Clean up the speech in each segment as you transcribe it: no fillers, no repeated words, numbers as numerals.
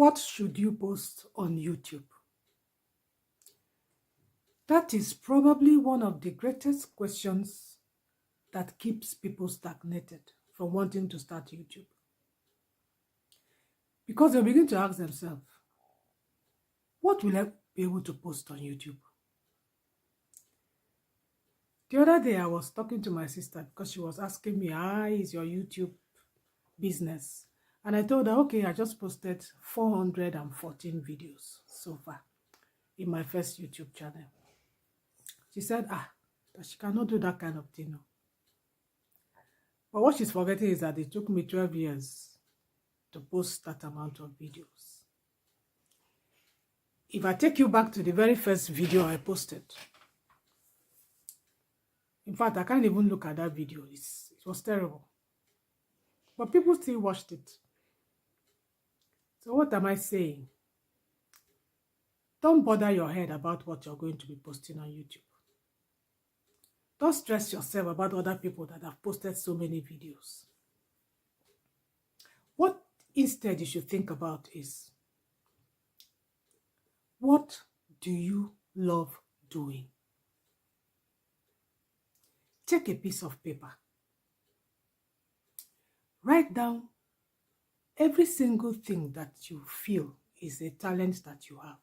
What should you post on YouTube? That is probably one of the greatest questions that keeps people stagnated from wanting to start YouTube. Because they begin to ask themselves, what will I be able to post on YouTube? The other day I was talking to my sister because she was asking me, how is your YouTube business? And I told her, okay, I just posted 414 videos so far in my first YouTube channel. She said, that she cannot do that kind of thing. No. But what she's forgetting is that it took me 12 years to post that amount of videos. If I take you back to the very first video I posted, in fact, I can't even look at that video. It was terrible. But people still watched it. So what am I saying? Don't bother your head about what you're going to be posting on YouTube. Don't stress yourself about other people that have posted so many videos. What instead you should think about is, what do you love doing? Take a piece of paper. Write down every single thing that you feel is a talent that you have.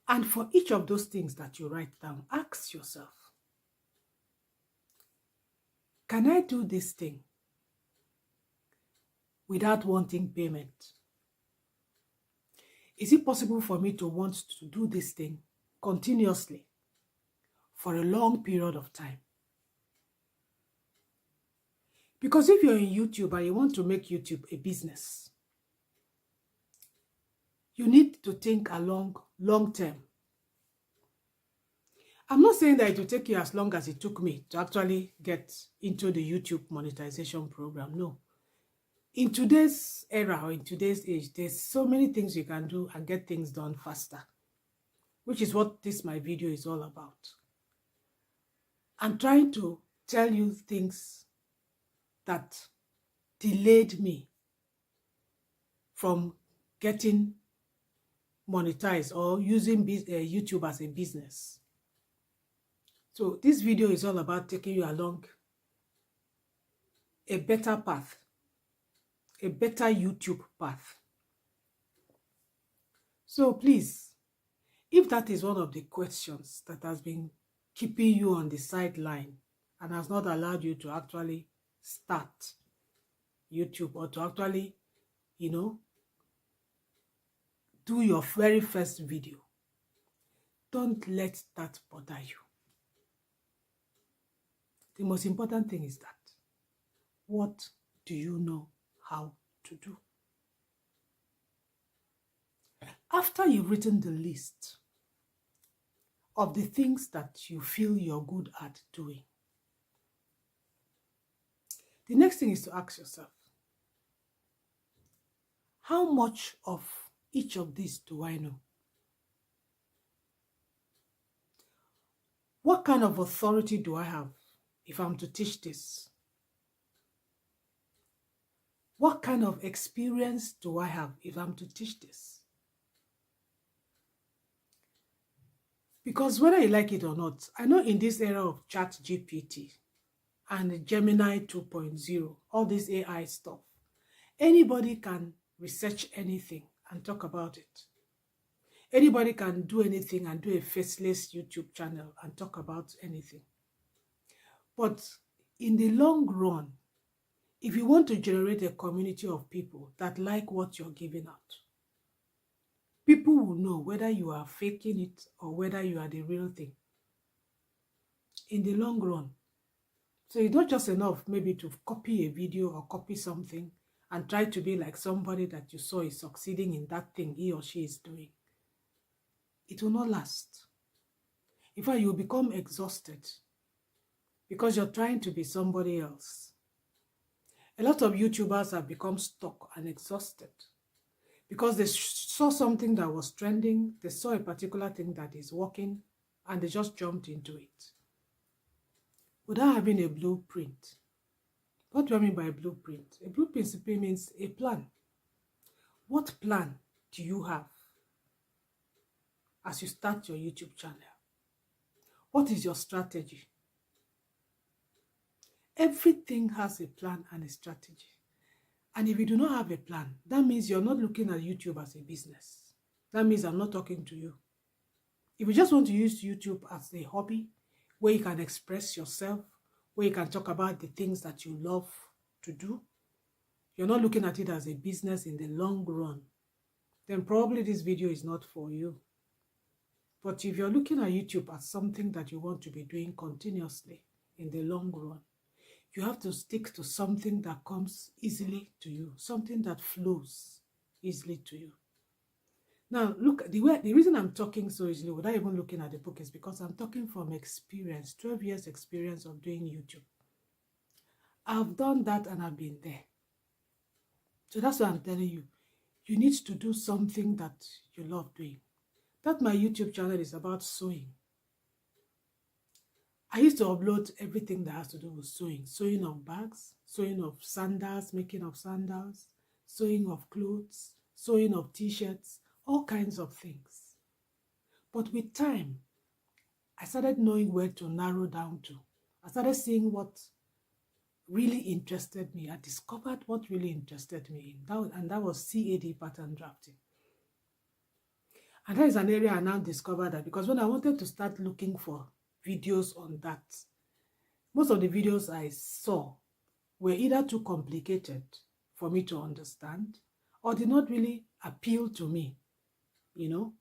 And for each of those things that you write down, ask yourself, can I do this thing without wanting payment? Is it possible for me to want to do this thing continuously for a long period of time? Because if you're in YouTube and you want to make YouTube a business, you need to think along long term. I'm not saying that it will take you as long as it took me to actually get into the YouTube monetization program. No. In today's era or in today's age, there's so many things you can do and get things done faster, which is what my video is all about. I'm trying to tell you things that delayed me from getting monetized or using YouTube as a business. So this video is all about taking you along a better path, a better YouTube path. So please, if that is one of the questions that has been keeping you on the sideline and has not allowed you to actually start YouTube or to actually, do your very first video, don't let that bother you. The most important thing is that, what do you know how to do? After you've written the list of the things that you feel you're good at doing, the next thing is to ask yourself, how much of each of these do I know? What kind of authority do I have if I'm to teach this? What kind of experience do I have if I'm to teach this? Because whether you like it or not, I know in this era of ChatGPT and Gemini 2.0, all this AI stuff, anybody can research anything and talk about it. Anybody can do anything and do a faceless YouTube channel and talk about anything. But in the long run, if you want to generate a community of people that like what you're giving out, people will know whether you are faking it or whether you are the real thing. In the long run. So it's not just enough maybe to copy a video or copy something and try to be like somebody that you saw is succeeding in that thing he or she is doing. It will not last. In fact, you'll become exhausted because you're trying to be somebody else. A lot of YouTubers have become stuck and exhausted because they saw something that was trending, they saw a particular thing that is working, and they just jumped into it without having a blueprint, What do I mean by blueprint? A blueprint simply means a plan. What plan do you have as you start your YouTube channel? What is your strategy? Everything has a plan and a strategy. And if you do not have a plan, that means you're not looking at YouTube as a business. That means I'm not talking to you. If you just want to use YouTube as a hobby, where you can express yourself, where you can talk about the things that you love to do, you're not looking at it as a business in the long run, then probably this video is not for you. But if you're looking at YouTube as something that you want to be doing continuously in the long run, you have to stick to something that comes easily to you, something that flows easily to you. Now, look, the reason I'm talking so easily without even looking at the book is because I'm talking from experience, 12 years experience of doing YouTube. I've done that and I've been there. So that's why I'm telling you, you need to do something that you love doing. That my YouTube channel is about sewing. I used to upload everything that has to do with sewing. Sewing of bags, sewing of sandals, making of sandals, sewing of clothes, sewing of t-shirts, all kinds of things. But with time, I started knowing where to narrow down to. I started seeing what really interested me. I discovered what really interested me, and that was CAD pattern drafting. And that is an area I now discovered that because when I wanted to start looking for videos on that, most of the videos I saw were either too complicated for me to understand or did not really appeal to me, you know.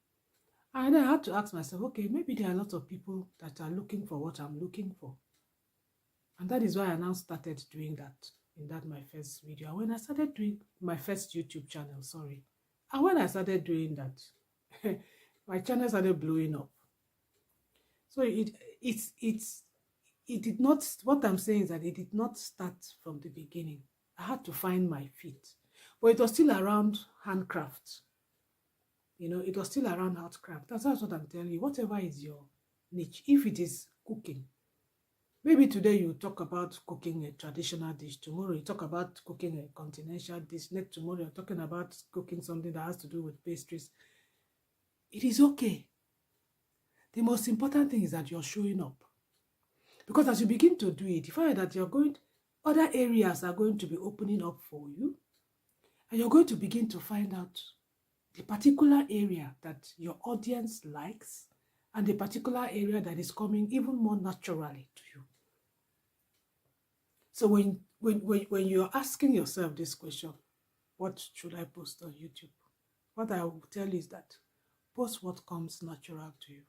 And I had to ask myself, okay, maybe there are lots of people that are looking for what I'm looking for. And that is why I now started doing that in that my first video. And when I started doing my first YouTube channel, and when I started doing that, my channel started blowing up. So it did not, what I'm saying is that it did not start from the beginning. I had to find my feet. But it was still around handcraft. You know, it was still around handcraft. That's what I'm telling you. Whatever is your niche, if it is cooking, maybe today you talk about cooking a traditional dish. Tomorrow you talk about cooking a continental dish. Next tomorrow you're talking about cooking something that has to do with pastries. It is okay. The most important thing is that you're showing up. Because as you begin to do it, you find that other areas are going to be opening up for you. And you're going to begin to find out the particular area that your audience likes and the particular area that is coming even more naturally to you. So when you're asking yourself this question, what should I post on YouTube? What I will tell you is that post what comes natural to you.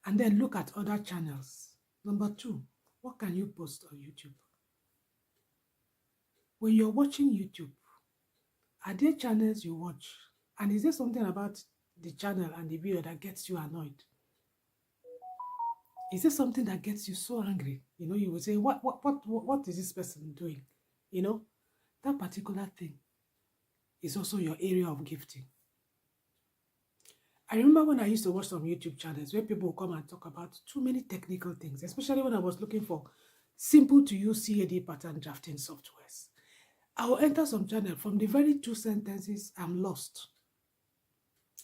And then look at other channels. Number 2, what can you post on YouTube? When you're watching YouTube, are there channels you watch? And is there something about the channel and the video that gets you annoyed? Is there something that gets you so angry? You know, you will say, what is this person doing? You know, that particular thing is also your area of gifting. I remember when I used to watch some YouTube channels where people would come and talk about too many technical things, especially when I was looking for simple to use CAD pattern drafting softwares. I will enter some channel, from the very 2 sentences, I'm lost.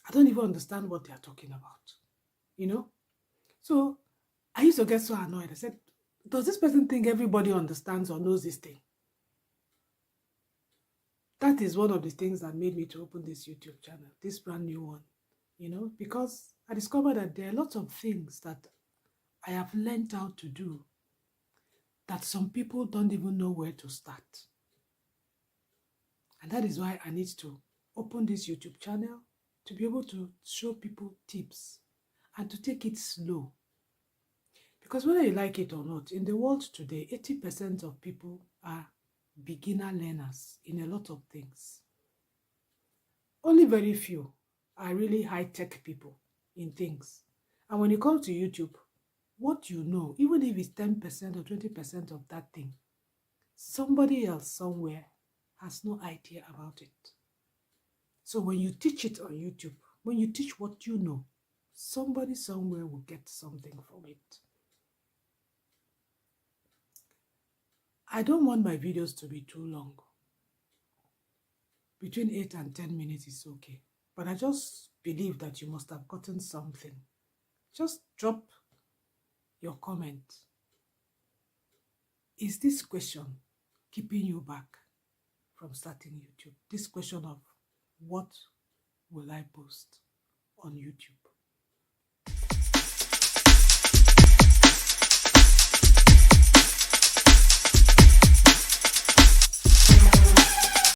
I don't even understand what they are talking about, you know? So I used to get so annoyed. I said, does this person think everybody understands or knows this thing? That is one of the things that made me to open this YouTube channel, this brand new one, you know, because I discovered that there are lots of things that I have learned how to do that some people don't even know where to start. And that is why I need to open this YouTube channel to be able to show people tips and to take it slow. Because whether you like it or not, in the world today, 80% of people are beginner learners in a lot of things. Only very few are really high-tech people in things. And when it comes to YouTube, what you know, even if it's 10% or 20% of that thing, somebody else somewhere has no idea about it. So when you teach it on YouTube, when you teach what you know, somebody somewhere will get something from it. I don't want my videos to be too long. Between 8 and 10 minutes is okay. But I just believe that you must have gotten something. Just drop your comment. Is this question keeping you back from starting YouTube? This question of what will I post on YouTube?